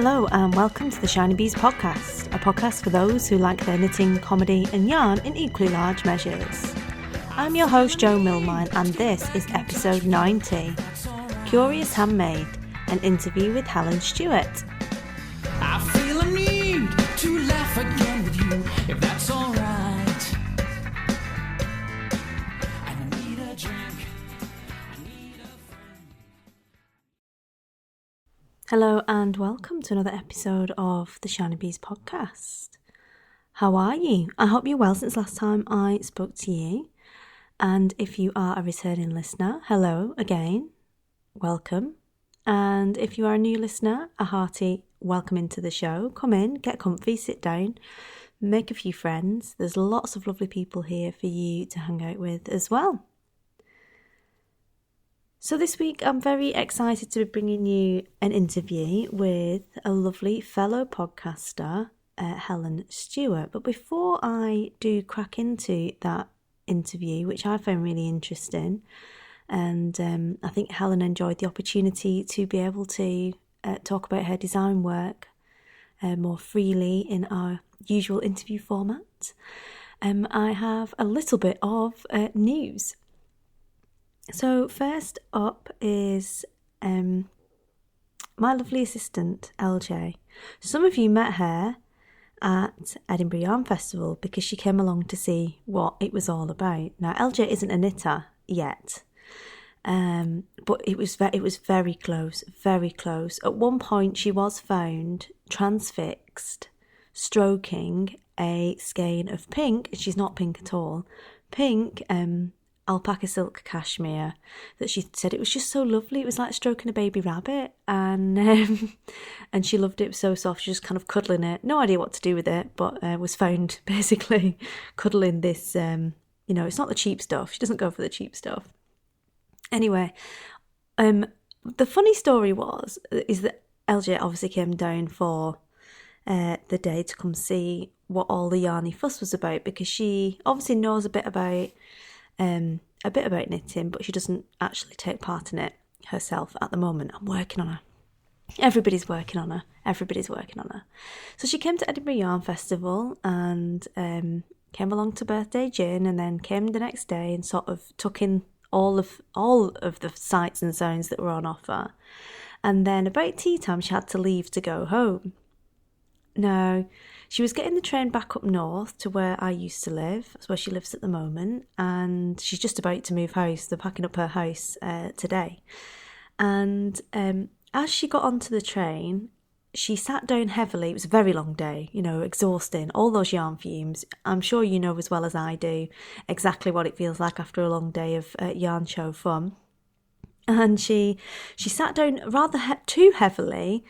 Hello and welcome to the Shinybees podcast, a podcast for those who like their knitting, comedy and yarn in equally large measures. I'm your host Jo Milmine and this is episode 90, Curious Handmade, an interview with Helen Stewart. I feel a need to laugh again with you, if that's alright. I need a drink, I need a friend. Hello and welcome to another episode of the Shinybees podcast. How are you? I hope you're well since last time I spoke to you. And if you are a returning listener, hello again, welcome. And if you are a new listener, a hearty welcome into the show. Come in, get comfy, sit down, make a few friends. There's lots of lovely people here for you to hang out with as well. So this week I'm very excited to be bringing you an interview with a lovely fellow podcaster, Helen Stewart. But before I do crack into that interview, which I found really interesting, and I think Helen enjoyed the opportunity to be able to talk about her design work more freely in our usual interview format, I have a little bit of news. So first up is my lovely assistant, LJ. Some of you met her at Edinburgh Yarn Festival because she came along to see what it was all about. Now, LJ isn't a knitter yet, but it was very close, very close. At one point, she was found transfixed, stroking a skein of pink. She's not pink at all. Pink alpaca silk cashmere that she said it was just so lovely. It was like stroking a baby rabbit, and she loved it. It was so soft. She was just kind of cuddling it. No idea what to do with it, but was found basically cuddling this. It's not the cheap stuff. She doesn't go for the cheap stuff. Anyway, the funny story is that LJ obviously came down for the day to come see what all the yarny fuss was about, because she obviously knows a bit about knitting, but she doesn't actually take part in it herself at the moment. I'm working on her. Everybody's working on her. So she came to Edinburgh Yarn Festival and came along to Birthday Gin, and then came the next day and sort of took in all of the sights and sounds that were on offer. And then about tea time, she had to leave to go home. Now, she was getting the train back up north to where I used to live. That's where she lives at the moment. And she's just about to move house. They're packing up her house today. And as she got onto the train, she sat down heavily. It was a very long day, exhausting. All those yarn fumes. I'm sure you know as well as I do exactly what it feels like after a long day of yarn show fun. And she sat down rather too heavily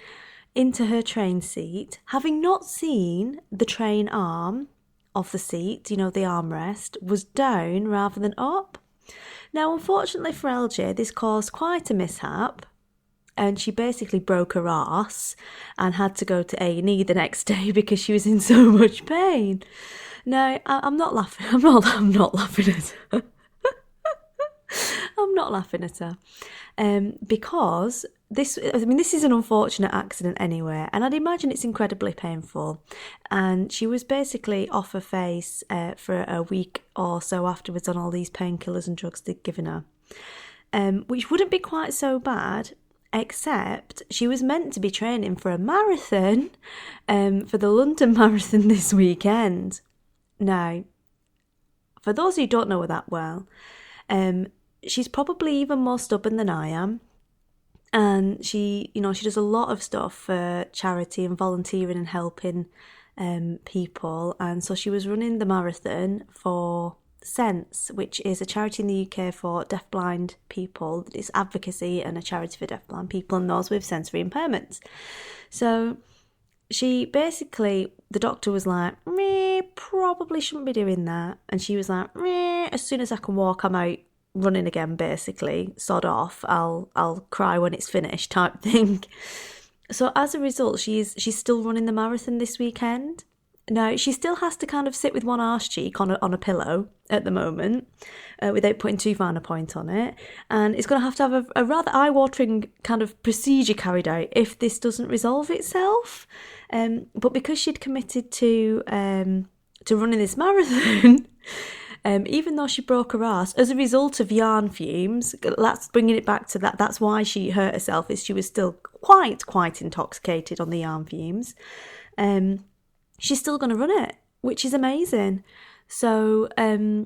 into her train seat, having not seen the train arm of the seat, the armrest, was down rather than up. Now, unfortunately for LJ, this caused quite a mishap, and she basically broke her arse and had to go to A&E the next day because she was in so much pain. Now, I'm not laughing. I'm not laughing at her. I'm not laughing at her, because this is an unfortunate accident anyway, and I'd imagine it's incredibly painful. And she was basically off her face for a week or so afterwards on all these painkillers and drugs they'd given her, which wouldn't be quite so bad, except she was meant to be training for a marathon, for the London Marathon this weekend. Now, for those who don't know her that well, she's probably even more stubborn than I am. And she does a lot of stuff for charity and volunteering and helping people. And so she was running the marathon for Sense, which is a charity in the UK for deafblind people. It's advocacy and a charity for deafblind people and those with sensory impairments. So she basically, the doctor was like, probably shouldn't be doing that. And she was like, as soon as I can walk, I'm out running again, basically. Sod off, I'll cry when it's finished type thing. So as a result, she's still running the marathon this weekend. No, she still has to kind of sit with one arse cheek on a pillow at the moment, without putting too fine a point on it. And it's going to have a rather eye-watering kind of procedure carried out if this doesn't resolve itself. But because she'd committed to running this marathon, even though she broke her arse as a result of yarn fumes, that's bringing it back to that. That's why she hurt herself, is she was still quite intoxicated on the yarn fumes. She's still going to run it, which is amazing. So obviously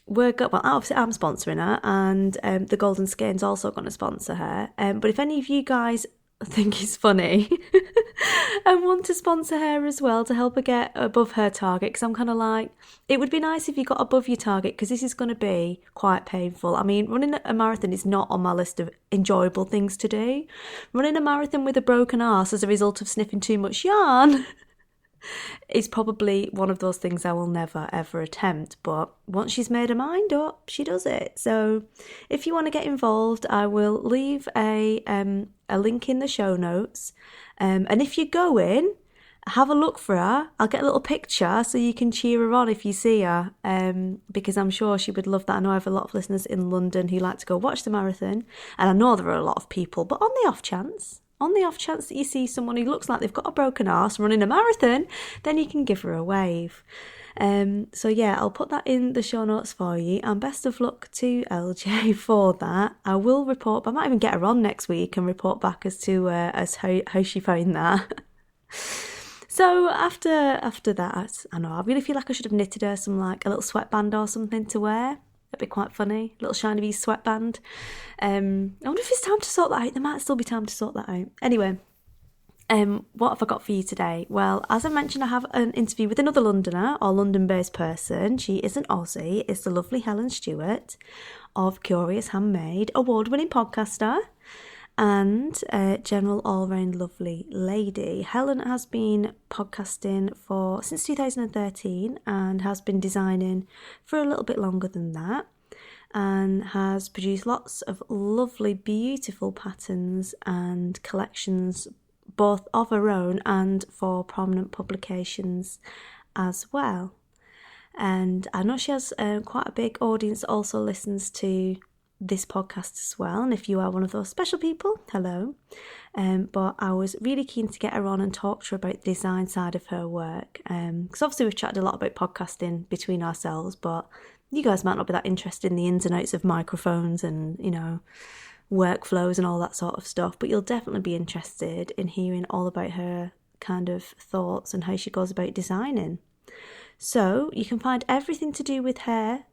I'm sponsoring her, and the Golden Skin's also going to sponsor her. But if any of you guys think it's funny and want to sponsor her as well to help her get above her target, because I'm kind of like, it would be nice if you got above your target, because this is going to be quite painful. I mean, running a marathon is not on my list of enjoyable things to do. Running a marathon with a broken arse as a result of sniffing too much yarn is probably one of those things I will never ever attempt, but once she's made her mind up, she does it. So if you want to get involved, I will leave a link in the show notes, and if you go in, have a look for her. I'll get a little picture so you can cheer her on if you see her, because I'm sure she would love that. I know I have a lot of listeners in London who like to go watch the marathon, and I know there are a lot of people, but on the off chance that you see someone who looks like they've got a broken arse running a marathon, then you can give her a wave. So yeah, I'll put that in the show notes for you, and best of luck to LJ for that. I will report, I might even get her on next week and report back as to how she found that. So after that, I know, I really feel like I should have knitted her some, like, a little sweatband or something to wear. That'd be quite funny. Little Shinybees sweatband. I wonder if it's time to sort that out. There might still be time to sort that out. Anyway, what have I got for you today? Well, as I mentioned, I have an interview with another Londoner or London-based person. She is an Aussie. It's the lovely Helen Stewart of Curious Handmade, award-winning podcaster, and general all-round lovely lady. Helen has been podcasting since 2013 and has been designing for a little bit longer than that, and has produced lots of lovely, beautiful patterns and collections, both of her own and for prominent publications as well. And I know she has quite a big audience that also listens to this podcast as well, and if you are one of those special people, hello. But I was really keen to get her on and talk to her about the design side of her work, because obviously we've chatted a lot about podcasting between ourselves, but you guys might not be that interested in the ins and outs of microphones and, you know, workflows and all that sort of stuff, but you'll definitely be interested in hearing all about her kind of thoughts and how she goes about designing. So you can find everything to do with her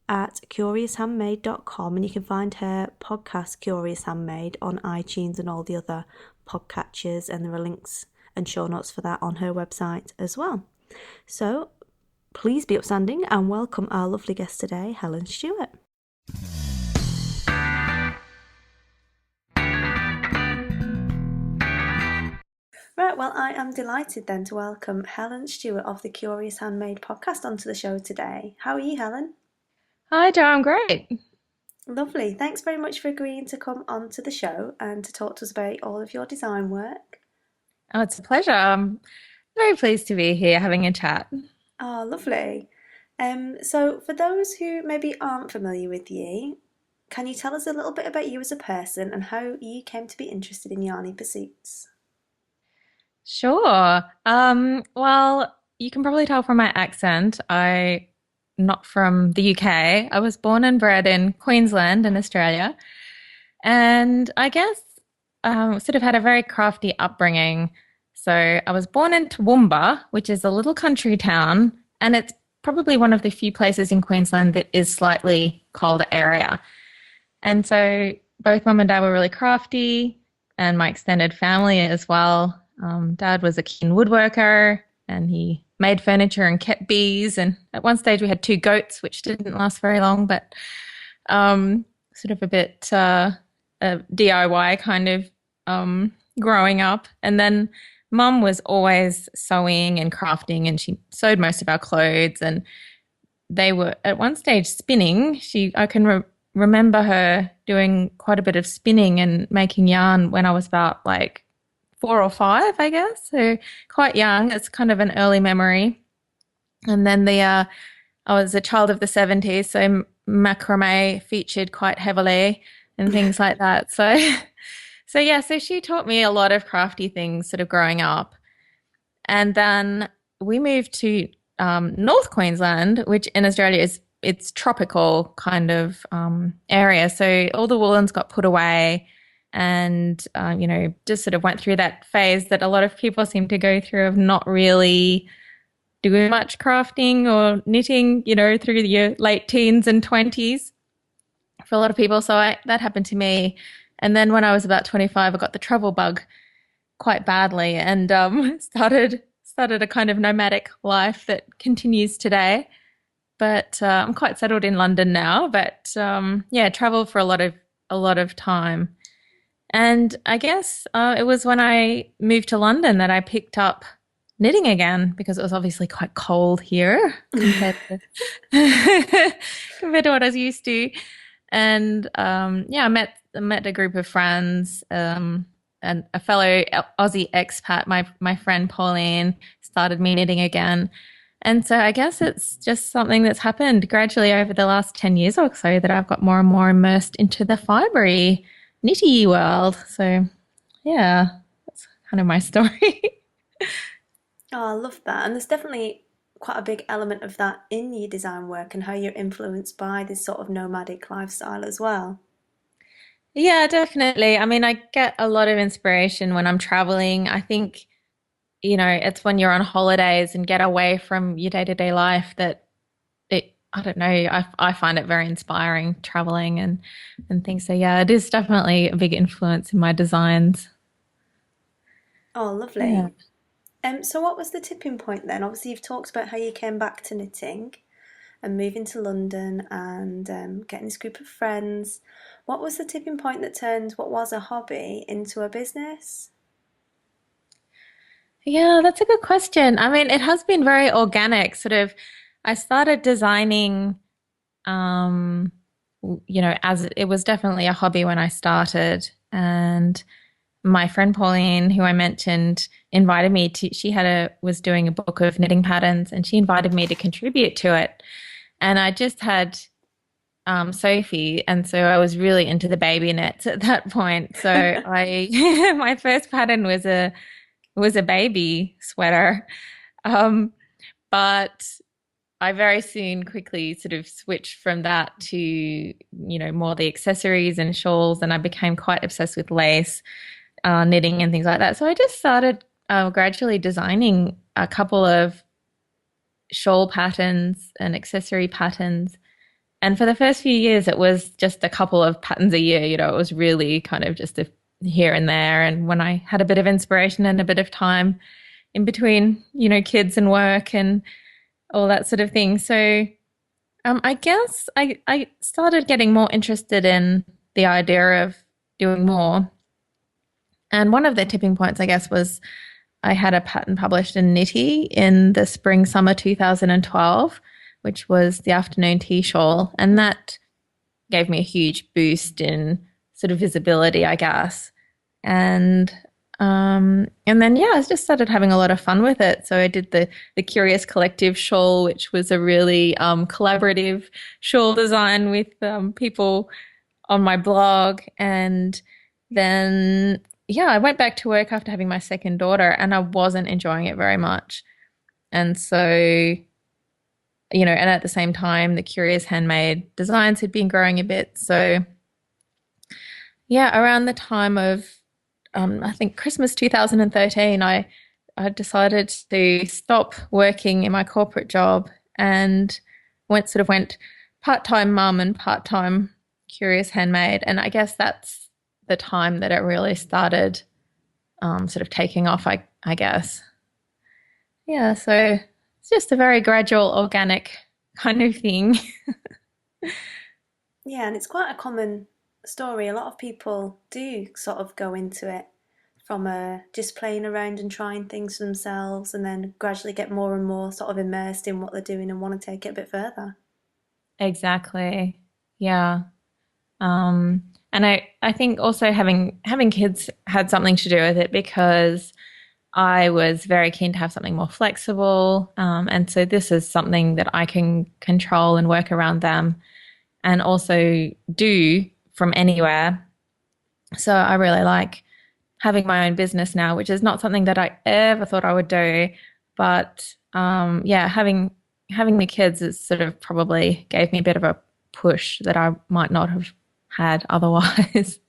at curioushandmade.com, and you can find her podcast Curious Handmade on iTunes and all the other podcatchers, and there are links and show notes for that on her website as well. So please be upstanding and welcome our lovely guest today, Helen Stewart. Right, well, I am delighted then to welcome Helen Stewart of the Curious Handmade podcast onto the show today. How are you, Helen? Hi, Jo, I'm great. Lovely. Thanks very much for agreeing to come onto the show and to talk to us about all of your design work. Oh, it's a pleasure. I'm very pleased to be here having a chat. Oh, lovely. So for those who maybe aren't familiar with you, can you tell us a little bit about you as a person and how you came to be interested in yarny pursuits? Sure. Well, you can probably tell from my accent, I'm not from the UK. I was born and bred in Queensland in Australia. And I guess sort of had a very crafty upbringing. So I was born in Toowoomba, which is a little country town, and it's probably one of the few places in Queensland that is slightly colder area. And so both mum and dad were really crafty, and my extended family as well. Dad was a keen woodworker, and he made furniture and kept bees. And at one stage we had 2 goats, which didn't last very long, but sort of a bit DIY kind of growing up. And then mum was always sewing and crafting, and she sewed most of our clothes. And they were at one stage spinning. I can remember her doing quite a bit of spinning and making yarn when I was about like 4 or 5, I guess. So quite young. It's kind of an early memory. And then I was a child of the 70s, so macrame featured quite heavily and things like that. So, so yeah, so she taught me a lot of crafty things sort of growing up. And then we moved to North Queensland, which in Australia is it's tropical kind of area. So all the woolens got put away, and just sort of went through that phase that a lot of people seem to go through of not really doing much crafting or knitting, through your late teens and 20s for a lot of people. So that happened to me. And then when I was about 25, I got the travel bug quite badly and started a kind of nomadic life that continues today. But I'm quite settled in London now. But yeah, traveled for a lot of time. And I guess it was when I moved to London that I picked up knitting again because it was obviously quite cold here compared to compared to what I was used to. And yeah, I met a group of friends, and a fellow Aussie expat, my friend Pauline, started me knitting again. And so I guess it's just something that's happened gradually over the last 10 years or so that I've got more and more immersed into the fibery, knitty world. So yeah, that's kind of my story. Oh, I love that. And there's definitely quite a big element of that in your design work and how you're influenced by this sort of nomadic lifestyle as well. Yeah, definitely. I mean, I get a lot of inspiration when I'm traveling. I think, it's when you're on holidays and get away from your day-to-day life that I don't know, I find it very inspiring traveling and things. So yeah, it is definitely a big influence in my designs. Oh, Yeah. lovely. So what was the tipping point then? Obviously, you've talked about how you came back to knitting and moving to London and getting this group of friends. What was the tipping point that turned what was a hobby into a business? Yeah, that's a good question. I mean, it has been very organic. Sort of, I started designing, um, as it was definitely a hobby when I started. And my friend Pauline, who I mentioned, invited me to, she was doing a book of knitting patterns and she invited me to contribute to it. And I just had Sophie, and so I was really into the baby knits at that point. So my first pattern was a baby sweater. Um, but I very soon quickly sort of switched from that to, more the accessories and shawls, and I became quite obsessed with lace, knitting and things like that. So I just started gradually designing a couple of shawl patterns and accessory patterns. And for the first few years, it was just a couple of patterns a year. It was really kind of just a here and there. And when I had a bit of inspiration and a bit of time in between, kids and work and all that sort of thing. So I guess I started getting more interested in the idea of doing more. And one of the tipping points, I guess, was I had a pattern published in Knitty in the spring summer 2012, which was the afternoon tea shawl. And that gave me a huge boost in sort of visibility, I guess. And then yeah, I just started having a lot of fun with it. So I did the Curious Collective shawl, which was a really collaborative shawl design with people on my blog. And then yeah, I went back to work after having my second daughter, and I wasn't enjoying it very much. And so and at the same time, the Curious Handmade designs had been growing a bit. So yeah, around the time of I think Christmas 2013, I decided to stop working in my corporate job and went part-time mum and part-time Curious Handmade. And I guess that's the time that it really started sort of taking off, I guess. Yeah, so it's just a very gradual, organic kind of thing. Yeah, and it's quite a common story. A lot of people do sort of go into it from just playing around and trying things for themselves and then gradually get more and more sort of immersed in what they're doing and want to take it a bit further. Exactly. Yeah. And I think also having kids had something to do with it because I was very keen to have something more flexible. And so this is something that I can control and work around them and also do from anywhere. So I really like having my own business now, which is not something that I ever thought I would do. But yeah, having the kids is sort of probably gave me a bit of a push that I might not have had otherwise.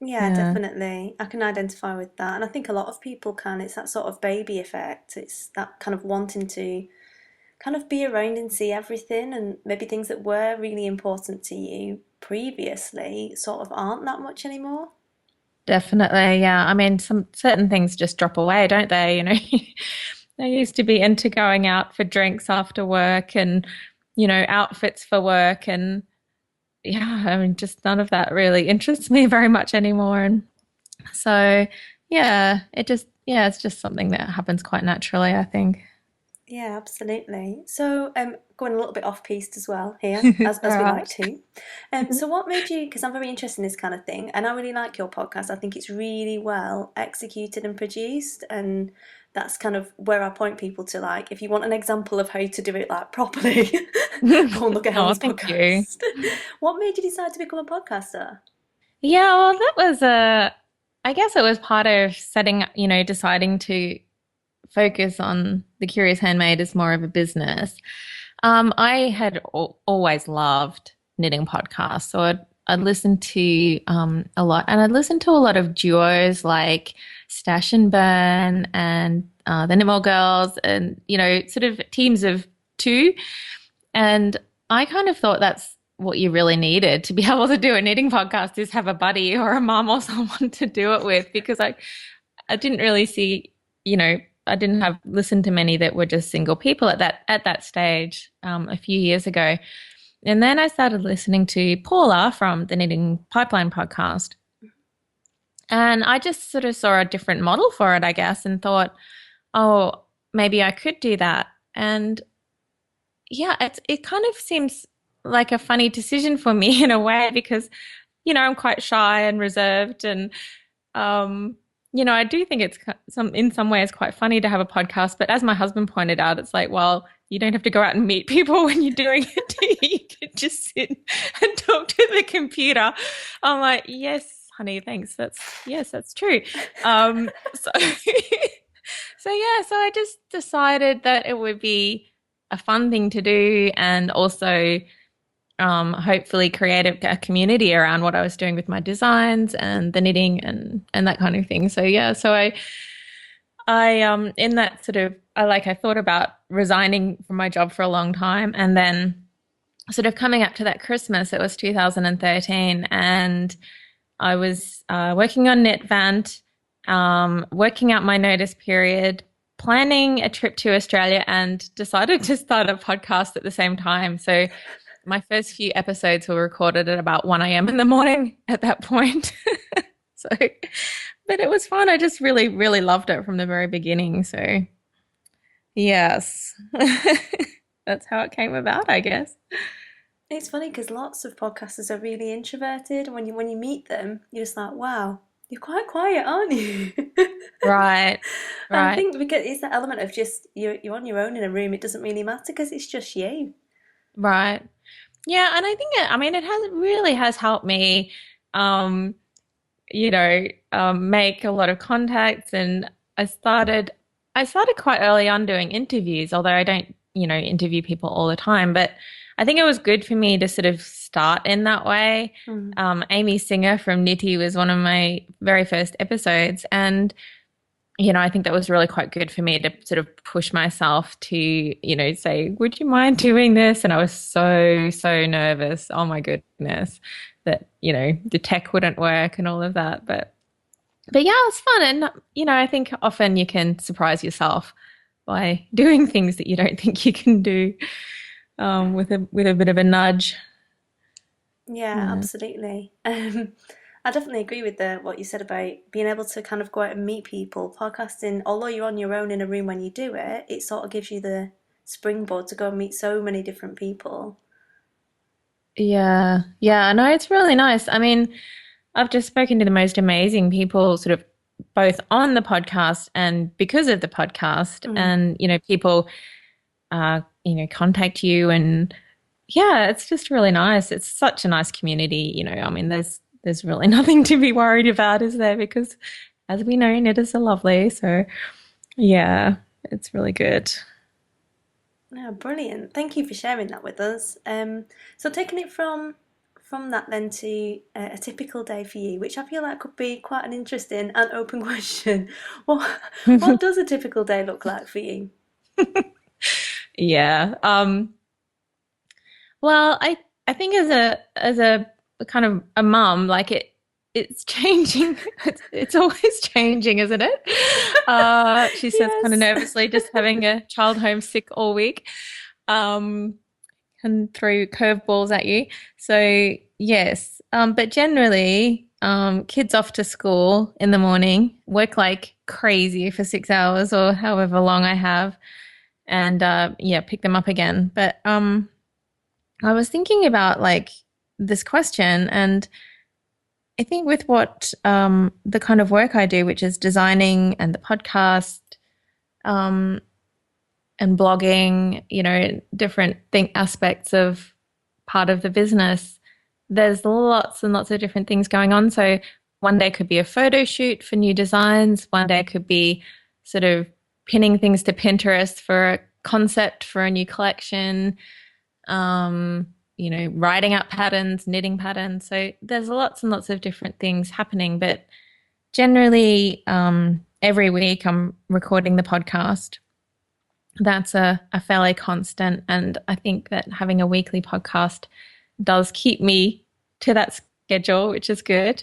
Yeah, Yeah, definitely. I can identify with that. And I think a lot of people can. It's that sort of baby effect. It's that kind of wanting to kind of be around and see everything, and maybe things that were really important to you previously sort of aren't that much anymore. definitely. Yeah. I mean, some certain things just drop away, don't they? I used to be into going out for drinks after work and, outfits for work. And yeah, I mean, just none of that really interests me very much anymore. And so, yeah, it's just something that happens quite naturally, I think. Yeah, absolutely. So, going a little bit off piste as well here, All as we like right. to. So what made you? Because I'm very interested in this kind of thing, and I really like your podcast. I think it's really well executed and produced, and that's kind of where I point people to. Like, if you want an example of how to do it like properly, go and look at Oh, Helen's thank you. podcast. What made you decide to become a podcaster? Yeah, well, I guess it was part of deciding to focus on the Curious Handmade as more of a business. I had always loved knitting podcasts, so I'd listen to a lot, and I'd listen to a lot of duos like Stash and Burn and the Knitmore Girls, and sort of teams of two. And I kind of thought that's what you really needed to be able to do a knitting podcast is have a buddy or a mum or someone to do it with because I didn't really see, you know, I didn't have listened to many that were just single people at that stage a few years ago. And then I started listening to Paula from the Knitting Pipeline podcast. And I just sort of saw a different model for it, I guess, and thought, oh, maybe I could do that. And yeah, it kind of seems like a funny decision for me in a way because, I'm quite shy and reserved and um, I do think it's in some ways quite funny to have a podcast, but as my husband pointed out, it's like, well, you don't have to go out and meet people when you're doing it. You can just sit and talk to the computer. I'm like, yes, honey, thanks. That's true. So so I just decided that it would be a fun thing to do and also hopefully create a community around what I was doing with my designs and the knitting and that kind of thing. So yeah, so I in that sort of I thought about resigning from my job for a long time and then sort of coming up to that Christmas, it was 2013, and I was working on Knitvant, working out my notice period, planning a trip to Australia, and decided to start a podcast at the same time. So my first few episodes were recorded at about 1 a.m. in the morning at that point. So, but it was fun. I just really, really loved it from the very beginning. So, yes, that's how it came about, I guess. It's funny because lots of podcasters are really introverted, and when you meet them, you're just like, wow, you're quite quiet, aren't you? Right, And I right, think because it's that element of just you're on your own in a room, it doesn't really matter because it's just you. right. Yeah, and I think I mean, it really has helped me, um, make a lot of contacts, and I started quite early on doing interviews, although I don't, interview people all the time, but I think it was good for me to sort of start in that way. Mm. Amy Singer from Nitty was one of my very first episodes, and I think that was really quite good for me to sort of push myself to, say, would you mind doing this? And I was so, so nervous. Oh my goodness, that, the tech wouldn't work and all of that. But yeah, it was fun. And, I think often you can surprise yourself by doing things that you don't think you can do, with a bit of a nudge. Yeah, Yeah. absolutely. I definitely agree with what you said about being able to kind of go out and meet people. Podcasting, although you're on your own in a room when you do it, it sort of gives you the springboard to go and meet so many different people. Yeah. Yeah. No, it's really nice. I mean, I've just spoken to the most amazing people, sort of both on the podcast and because of the podcast. Mm. And, people, contact you. And yeah, it's just really nice. It's such a nice community. I mean, there's really nothing to be worried about, is there? Because as we know, knitters are lovely. So yeah, it's really good. Yeah, brilliant. Thank you for sharing that with us. So taking it from that then to a typical day for you, which I feel like could be quite an interesting and open question. What does a typical day look like for you? Yeah. Well, I think as a kind of a mum, like it's changing. It's always changing, isn't it? She says kind of Yes. nervously, just having a child homesick all week, um, can throw curveballs at you. So yes, but generally, kids off to school in the morning, work like crazy for 6 hours or however long I have, and yeah, pick them up again. But I was thinking about like this question, and I think with what the kind of work I do, which is designing and the podcast um, and blogging, different aspects of part of the business, there's lots and lots of different things going on. So one day could be a photo shoot for new designs, one day could be sort of pinning things to Pinterest for a concept for a new collection, writing out patterns, knitting patterns. So there's lots and lots of different things happening. But generally, every week I'm recording the podcast. That's a fairly constant. And I think that having a weekly podcast does keep me to that schedule, which is good.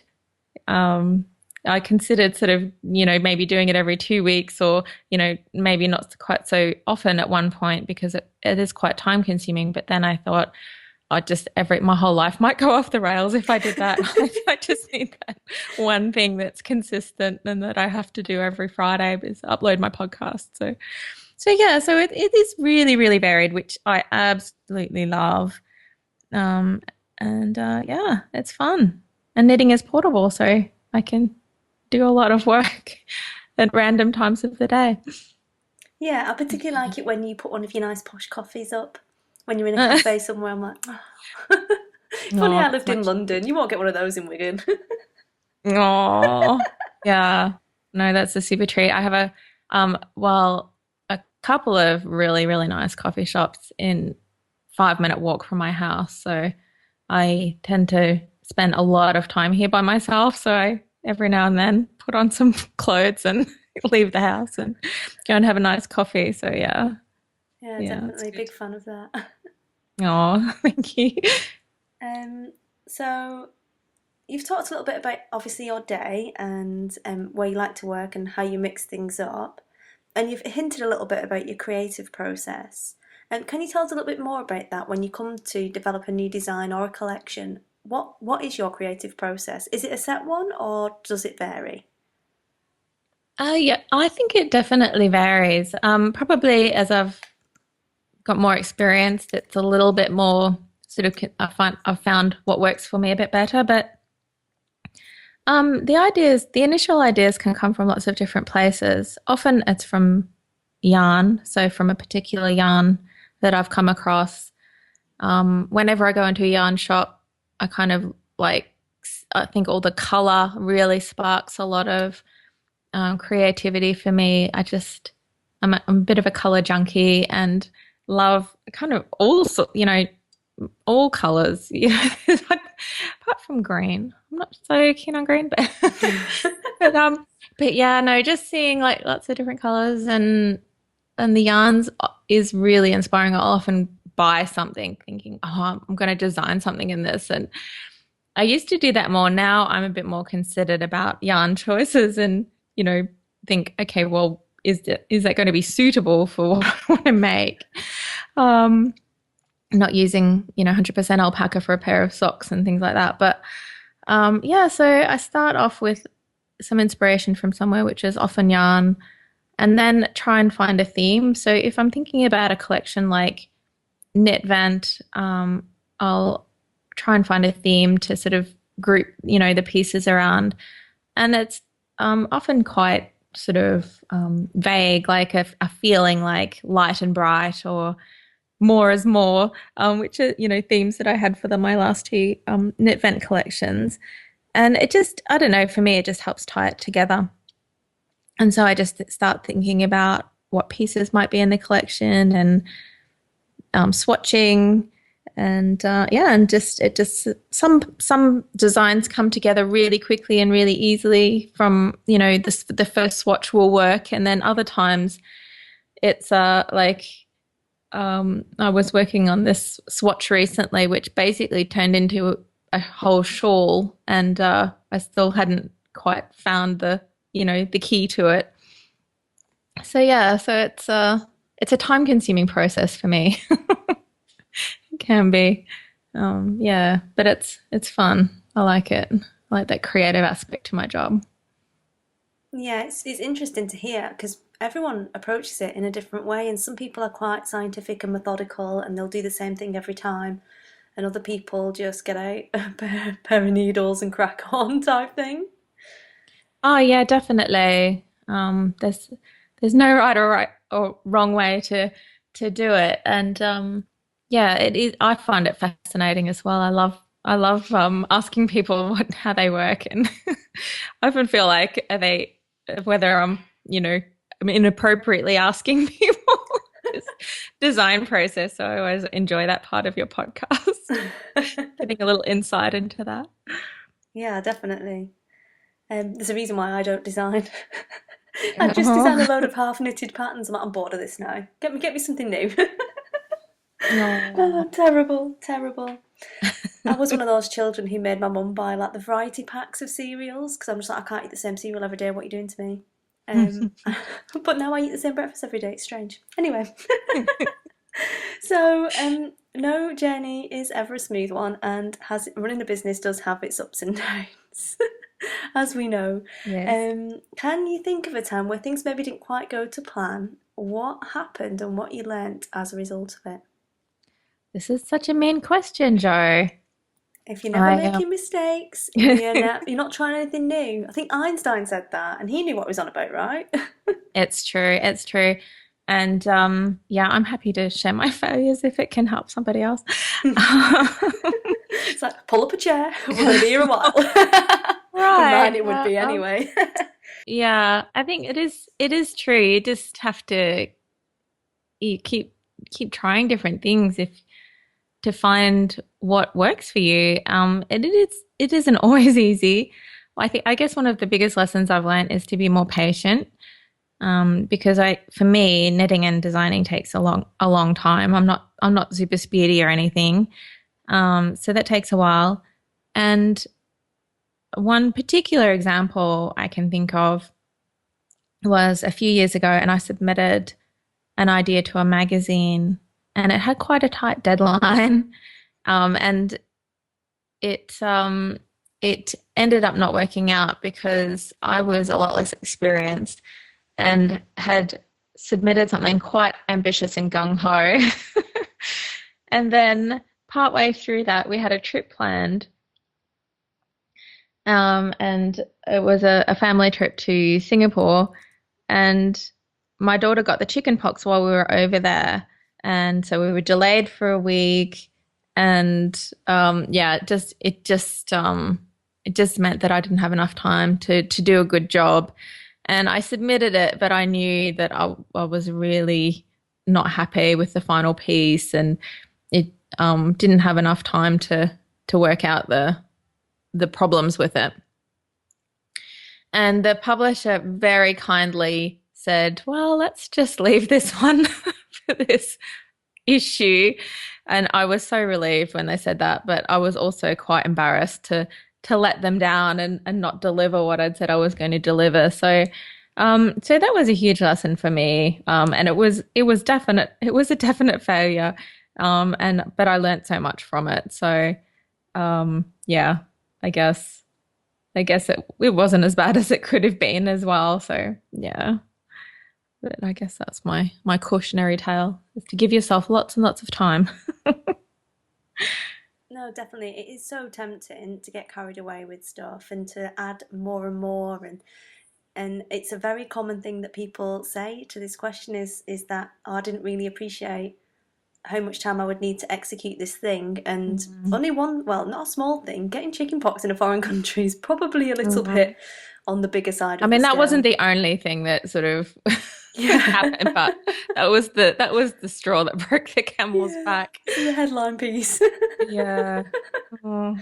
I considered sort of, maybe doing it every 2 weeks or, maybe not quite so often at one point because it is quite time consuming. But then I thought, my whole life might go off the rails if I did that. I just need that one thing that's consistent and that I have to do every Friday is upload my podcast. So yeah, so it is really, really varied, which I absolutely love. Um, and yeah, it's fun. And knitting is portable, so I can do a lot of work at random times of the day. Yeah, I particularly like it when you put one of your nice posh coffees up when you're in a cafe somewhere. I'm like, oh. If only Oh, I that's lived in much. London. You won't get one of those in Wigan. Oh, yeah. No, that's a super treat. I have a couple of really, really nice coffee shops in 5-minute walk from my house. So I tend to spend a lot of time here by myself. So I every now and then put on some clothes and leave the house and go and have a nice coffee. So yeah, Yeah, yeah, it's definitely good. big fan of that. Oh, thank you. Um, so you've talked a little bit about obviously your day and where you like to work and how you mix things up, and you've hinted a little bit about your creative process. And can you tell us a little bit more about that when you come to develop a new design or a collection? What is your creative process? Is it a set one or does it vary? Yeah, I think it definitely varies. Probably as I've got more experience, it's a little bit more sort of I've found what works for me a bit better. But the initial ideas can come from lots of different places. Often it's from yarn, so from a particular yarn that I've come across. Whenever I go into a yarn shop, I kind of like, I think all the color really sparks a lot of creativity for me. I'm a bit of a color junkie and love kind of all colors. Yeah, apart from green. I'm not so keen on green, but but but yeah, no, just seeing like lots of different colors and the yarns is really inspiring. I'll often buy something thinking, oh, I'm going to design something in this. And I used to do that more. Now I'm a bit more considered about yarn choices and, think, okay, well, is that going to be suitable for what I want to make? Um, Not using, 100% alpaca for a pair of socks and things like that. But yeah, so I start off with some inspiration from somewhere, which is often yarn, and then try and find a theme. So if I'm thinking about a collection like Knit Vent, I'll try and find a theme to sort of group, the pieces around. And it's often quite sort of vague, like a feeling like light and bright or more is more, which are, themes that I had for my last two knit vent collections. And it just, I don't know, for me, it just helps tie it together. And so I just start thinking about what pieces might be in the collection and swatching. And and some designs come together really quickly and really easily from, the first swatch will work. And then other times it's I was working on this swatch recently, which basically turned into a whole shawl, and I still hadn't quite found the key to it. So it's a time-consuming process for me. It can be, but it's fun. I like it. I like that creative aspect to my job. Yeah, it's interesting to hear because everyone approaches it in a different way, and some people are quite scientific and methodical, and they'll do the same thing every time, and other people just get out a pair of needles and crack on type thing. Oh yeah, definitely. There's no right or wrong way to do it, and it is. I find it fascinating as well. I love asking people how they work, and I often feel like whether I'm inappropriately asking people this design process. So I always enjoy that part of your podcast, getting a little insight into that. Yeah, definitely. There's a reason why I don't design. I just design a load of half knitted patterns. I'm bored of this now. Get me something new. Oh. Oh, terrible, terrible. I was one of those children who made my mum buy like the variety packs of cereals because I'm just like, I can't eat the same cereal every day. What are you doing to me? But now I eat the same breakfast every day. It's strange. Anyway, so no journey is ever a smooth one, and running a business does have its ups and downs, as we know. Yes. Can you think of a time where things maybe didn't quite go to plan? What happened and what you learnt as a result of it? This is such a mean question, Joe. If you're never I making mistakes, you're not trying anything new. I think Einstein said that, and he knew what he was on about, right? It's true. It's true. And I'm happy to share my failures if it can help somebody else. It's like, pull up a chair. We're going to be here a while. In Right. mine, it would be anyway. Yeah, I think it is true. You just have to keep trying different things if to find what works for you. It isn't always easy. I guess one of the biggest lessons I've learned is to be more patient. Because for me, knitting and designing takes a long time. I'm not super speedy or anything. So that takes a while. And one particular example I can think of was a few years ago, and I submitted an idea to a magazine, and it had quite a tight deadline. And it ended up not working out because I was a lot less experienced and had submitted something quite ambitious and gung-ho. And then partway through that, we had a trip planned. And it was a family trip to Singapore. And my daughter got the chicken pox while we were over there. And so we were delayed for a week. And it just meant that I didn't have enough time to do a good job. And I submitted it, but I knew that I was really not happy with the final piece, and it didn't have enough time to work out the problems with it. And the publisher very kindly said, well, let's just leave this one for this issue. And I was so relieved when they said that, but I was also quite embarrassed to let them down and not deliver what I'd said I was going to deliver. So that was a huge lesson for me. And it was a definite failure. But I learned so much from it. So I guess it wasn't as bad as it could have been as well. So yeah. But I guess that's my cautionary tale, is to give yourself lots and lots of time. No, definitely. It is so tempting to get carried away with stuff and to add more and more, and it's a very common thing that people say to this question is that, oh, I didn't really appreciate how much time I would need to execute this thing, and Mm. only one, well, not a small thing, getting chickenpox in a foreign country is probably a little Mm. bit on the bigger side I of the mean, that wasn't scale. the only thing that sort of Yeah. happened, but that was the straw that broke the camel's Yeah, back. this is a headline piece. Yeah. Oh,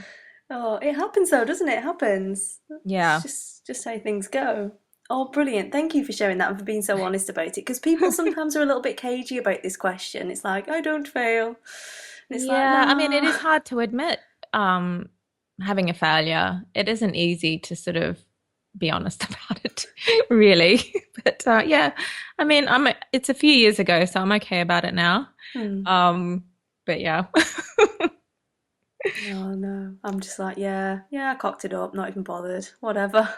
Oh, it happens though, doesn't it? It happens. It's yeah. just how things go. Oh, brilliant. Thank you for sharing that and for being so honest about it. Because people sometimes are a little bit cagey about this question. It's like, I don't fail. And it's like, Yeah, I mean, it nah. is hard to admit having a failure. It isn't easy to sort of be honest about it, really. But yeah, I mean, it's a few years ago, so I'm okay about it now. Hmm. But yeah. Oh no. I'm just like, yeah, I cocked it up, not even bothered. Whatever.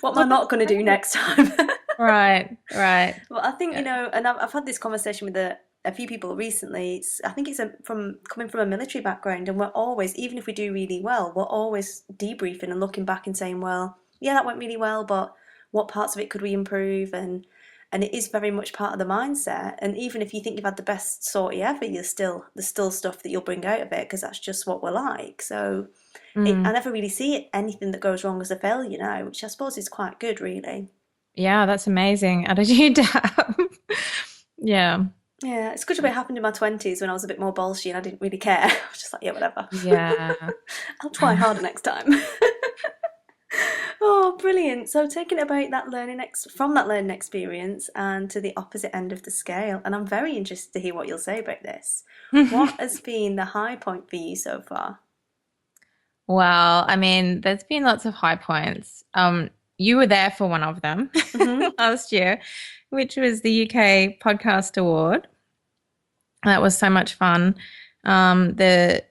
What am I not going to do next time? Right, right. Well, I think, Yeah. and I've had this conversation with a few people recently. I think it's from coming from a military background, and we're always, even if we do really well, we're always debriefing and looking back and saying, well, yeah, that went really well, but what parts of it could we improve? And it is very much part of the mindset. And even if you think you've had the best sortie ever, there's still stuff that you'll bring out of it because that's just what we're like. So I Mm. never really see anything that goes wrong as a failure now, which I suppose is quite good, really. Yeah, that's amazing attitude to have. Yeah. Yeah, it's good about it happened in my 20s when I was a bit more bolshy and I didn't really care. I was just like, yeah, whatever. Yeah. I'll try harder next time. Oh, brilliant. So taking it about that from that learning experience and to the opposite end of the scale, and I'm very interested to hear what you'll say about this. What has been the high point for you so far? Well, I mean, there's been lots of high points. You were there for one of them Hmm. last year, which was the UK Podcast Award. That was so much fun. The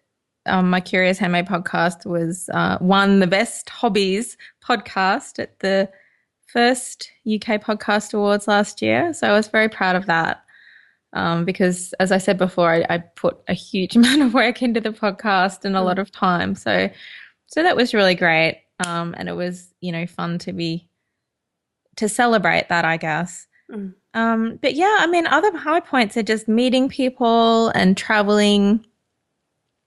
My Curious Handmade podcast was won the best hobbies podcast at the first UK Podcast Awards last year. So I was very proud of that. Because as I said before, I put a huge amount of work into the podcast and a lot of time. So that was really great. And it was, fun to celebrate that, I guess. Mm. But yeah, I mean, other high points are just meeting people and traveling.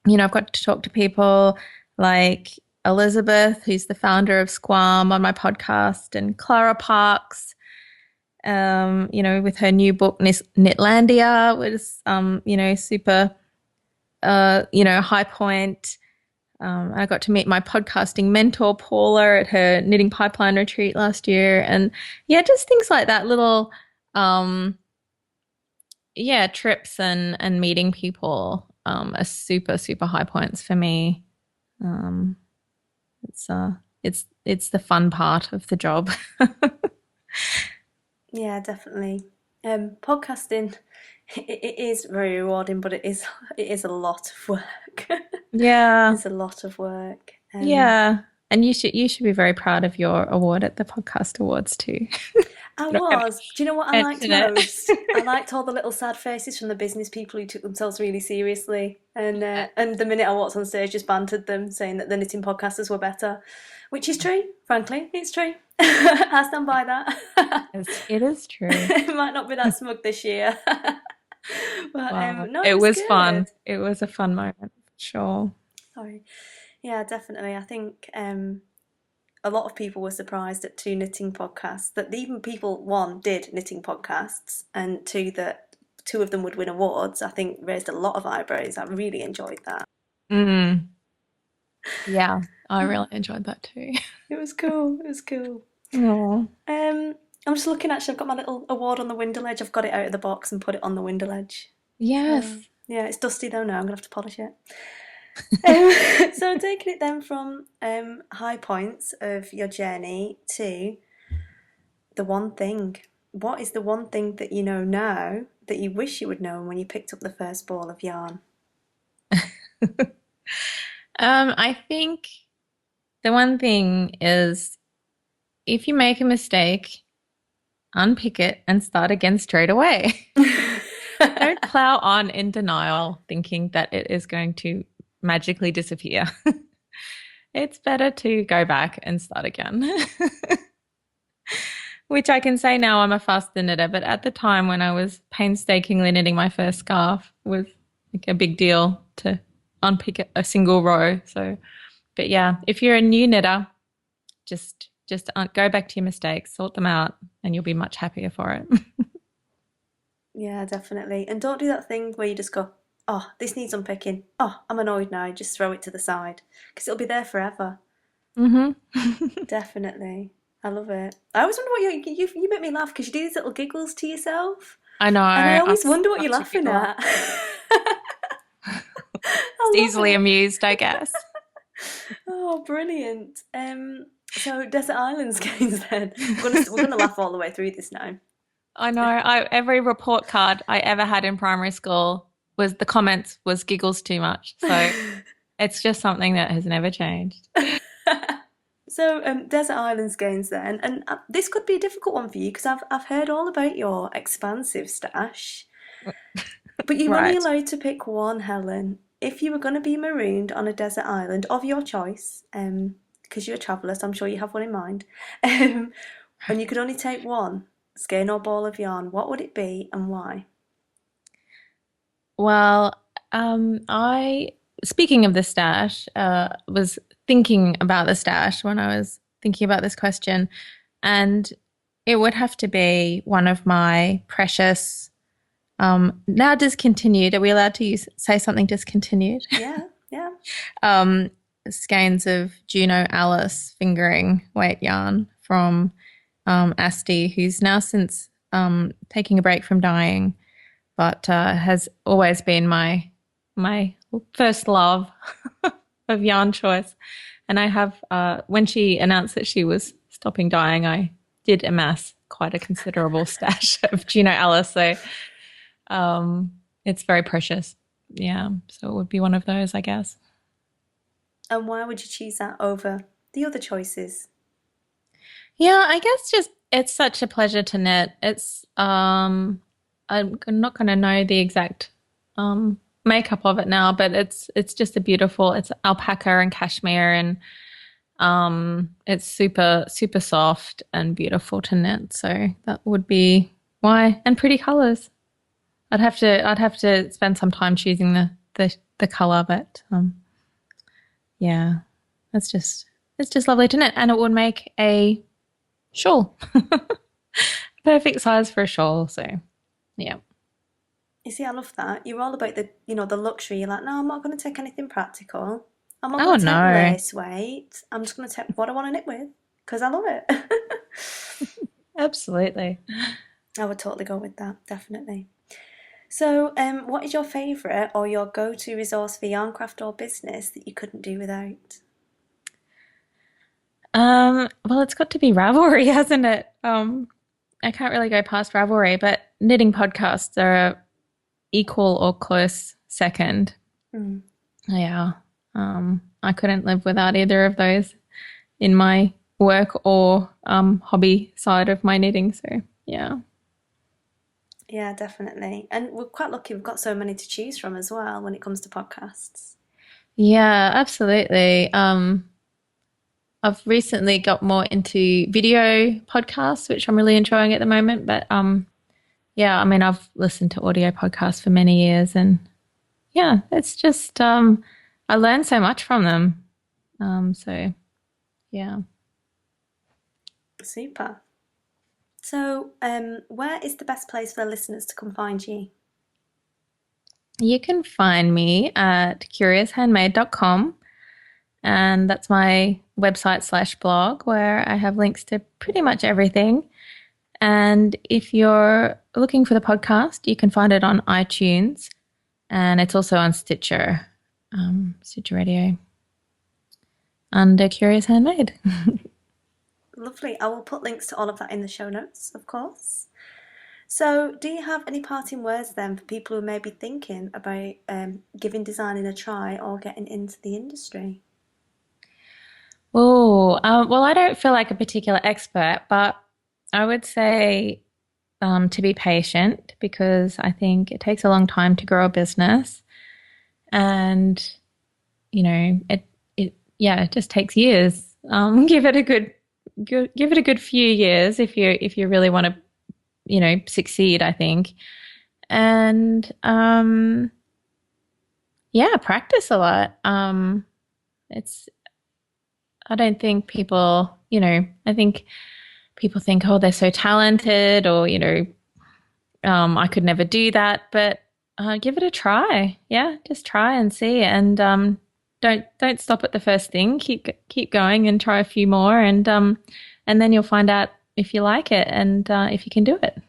I've got to talk to people like Elizabeth, who's the founder of Squam on my podcast, and Clara Parks, with her new book, Knitlandia, was, super, high point. I got to meet my podcasting mentor, Paula, at her Knitting Pipeline retreat last year. And yeah, just things like that, little, trips and meeting people are super, super high points for me. Um, it's the fun part of the job. Yeah, definitely. Podcasting, it is very rewarding, but it is a lot of work. Yeah. It's a lot of work. Yeah. And you should be very proud of your award at the Podcast Awards too. I Not gonna was. Do you know what I liked mention it. most? I liked all the little sad faces from the business people who took themselves really seriously, and the minute I walked on stage, just bantered them, saying that the knitting podcasters were better, which is true. Frankly, it's true. I stand by that. It is true. It might not be that smug this year, but Wow. no, it It was was good. fun. It was a fun moment, for sure. Sorry. Yeah, definitely. I think a lot of people were surprised at two knitting podcasts, that even people, one, did knitting podcasts, and two, that two of them would win awards. I think raised a lot of eyebrows. I really enjoyed that. Mm. Yeah, I really enjoyed that too. It was cool. It was cool. Oh. I'm just looking, actually, I've got my little award on the window ledge. I've got it out of the box and put it on the window ledge. So, Yes. yeah, it's dusty though now. I'm going to have to polish it. So taking it then from high points of your journey to the one thing. What is the one thing that you know now that you wish you would know when you picked up the first ball of yarn? I think the one thing is if you make a mistake, unpick it and start again straight away. Don't plow on in denial, thinking that it is going to magically disappear. It's better to go back and start again. Which I can say now I'm a faster knitter, but at the time when I was painstakingly knitting my first scarf was like a big deal to unpick a single row. So, but yeah, if you're a new knitter, just go back to your mistakes, sort them out, and you'll be much happier for it. Yeah, definitely. And don't do that thing where you just go, oh, this needs unpicking. Oh, I'm annoyed now. Just throw it to the side because it'll be there forever. Mm-hmm. Definitely. I love it. I always wonder what you make me laugh because you do these little giggles to yourself. I know. And I always I'm wonder what you're such a laughing giggler. at. I It's love easily it. amused, I guess. Oh, brilliant. So Desert Island Skeins then. We're gonna laugh all the way through this now. I know. Every report card I ever had in primary school was the comments was giggles too much. So it's just something that has never changed. So, Desert Island Skeins then, and this could be a difficult one for you because I've heard all about your expansive stash, but you're only Right. allowed to pick one, Helen. If you were going to be marooned on a desert island of your choice, because you're a traveller, so I'm sure you have one in mind, and you could only take one skein or ball of yarn, what would it be and why? Well, I speaking of the stash, was thinking about the stash when I was thinking about this question, and it would have to be one of my precious, now discontinued. Are we allowed to say something discontinued? Yeah, yeah. um, Skeins of Juno Alice fingering weight yarn from Asti, who's now since taking a break from dyeing, but has always been my first love of yarn choice. And I have, when she announced that she was stopping dyeing, I did amass quite a considerable stash of Juno Alice. So it's very precious. Yeah. So it would be one of those, I guess. And why would you choose that over the other choices? Yeah, I guess just it's such a pleasure to knit. It's I'm not going to know the exact makeup of it now, but it's just a beautiful. It's alpaca and cashmere, and it's super soft and beautiful to knit. So that would be why, and pretty colors. I'd have to spend some time choosing the color, but yeah, it's just lovely to knit, and it would make a shawl. Perfect size for a shawl. So yeah. You see, I love that. You're all about the luxury. You're like, no, I'm not going to take anything practical. I'm not Oh going to take no. lace weight. I'm just going to take what I want to knit with because I love it. Absolutely. I would totally go with that, definitely. So, what is your favourite or your go-to resource for yarn craft or business that you couldn't do without? Well, it's got to be Ravelry, hasn't it? I can't really go past Ravelry, but knitting podcasts are a equal or close second. Mm. Yeah. I couldn't live without either of those in my work or hobby side of my knitting. So yeah. Yeah, definitely. And we're quite lucky we've got so many to choose from as well when it comes to podcasts. Yeah, absolutely. I've recently got more into video podcasts, which I'm really enjoying at the moment. But yeah, I mean, I've listened to audio podcasts for many years, and yeah, it's just I learn so much from them. So yeah. Super. So, where is the best place for the listeners to come find you? You can find me at curioushandmade.com, and that's my website/blog where I have links to pretty much everything. And if you're looking for the podcast, you can find it on iTunes, and it's also on Stitcher, Stitcher Radio, under Curious Handmade. Lovely. I will put links to all of that in the show notes, of course. So, do you have any parting words then for people who may be thinking about giving designing a try or getting into the industry? Oh, well, I don't feel like a particular expert, but I would say to be patient because I think it takes a long time to grow a business. And it just takes years. Give it a good few years if you really want to, succeed, I think. And practice a lot. It's I don't think people, I think people think, oh, they're so talented, or I could never do that, but give it a try. Yeah, just try and see, and don't stop at the first thing. Keep going and try a few more, and then you'll find out if you like it and if you can do it.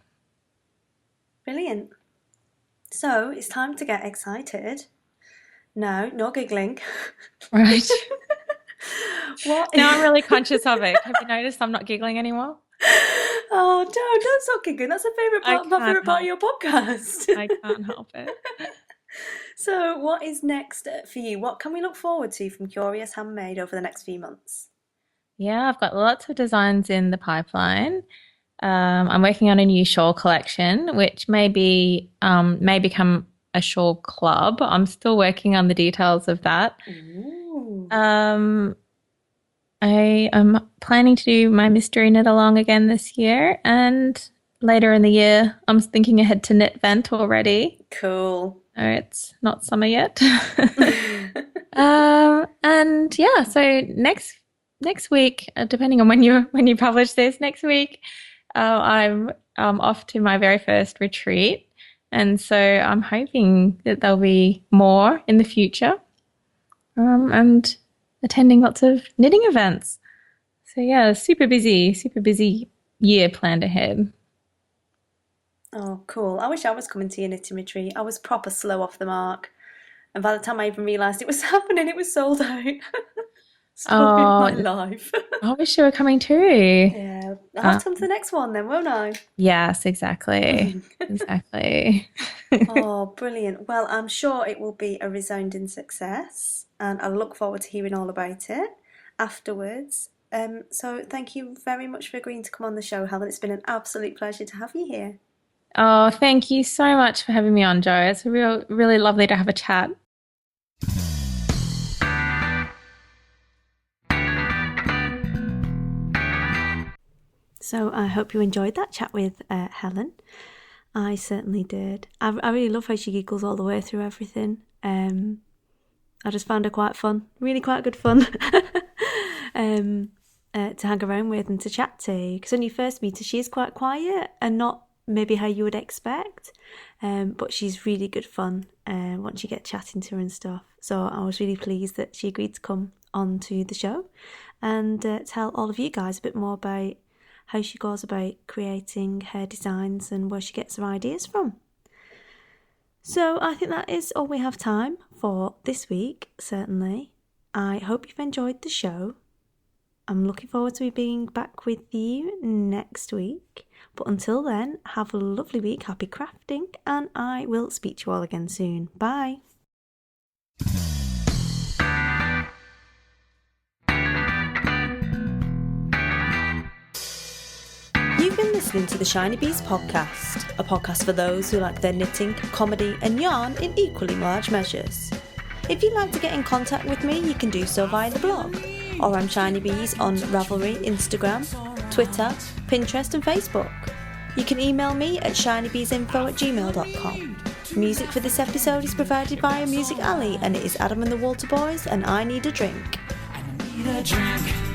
Brilliant. So it's time to get excited. No giggling. Right. What? Now I'm really conscious of it. Have you noticed I'm not giggling anymore? Oh, don't stop giggling. That's my favourite part of your podcast. I can't help it. So what is next for you? What can we look forward to from Curious Handmade over the next few months? Yeah, I've got lots of designs in the pipeline. I'm working on a new shawl collection, which may become a shawl club. I'm still working on the details of that. Ooh. I am planning to do my mystery knit along again this year, and later in the year, I'm thinking ahead to Knit Vent already. Cool. It's not summer yet. And yeah, so next week, depending on when you publish this, next week, I'm off to my very first retreat, and so I'm hoping that there'll be more in the future, and attending lots of knitting events. So yeah, super busy year planned ahead. Oh, cool. I wish I was coming to your knitting retreat. I was proper slow off the mark. And by the time I even realised it was happening, it was sold out. Story of my life. I wish you were coming too. Yeah. I'll have to come to the next one then, won't I? Yes, exactly. Exactly. Oh, brilliant. Well, I'm sure it will be a resounding success, and I look forward to hearing all about it afterwards. So thank you very much for agreeing to come on the show, Helen. It's been an absolute pleasure to have you here. Oh, thank you so much for having me on, Jo. It's really lovely to have a chat. So I hope you enjoyed that chat with Helen. I certainly did. I really love how she giggles all the way through everything. I just found her quite fun, really quite good fun to hang around with and to chat to. Because when you first meet her, she is quite quiet and not maybe how you would expect, but she's really good fun once you get chatting to her and stuff. So I was really pleased that she agreed to come on to the show and tell all of you guys a bit more about how she goes about creating her designs and where she gets her ideas from. So I think that is all we have time for this week, certainly. I hope you've enjoyed the show. I'm looking forward to being back with you next week. But until then, have a lovely week, happy crafting, and I will speak to you all again soon. Bye. You've been listening to the Shinybees podcast, a podcast for those who like their knitting, comedy and yarn in equally large measures. If you'd like to get in contact with me, you can do so via the blog, or on Shinybees on Ravelry, Instagram, Twitter, Pinterest and Facebook. You can email me at shinybeesinfo@gmail.com. Music for this episode is provided by Music Alley, and it is Adam and the Water Boys and I Need a Drink. I need a drink.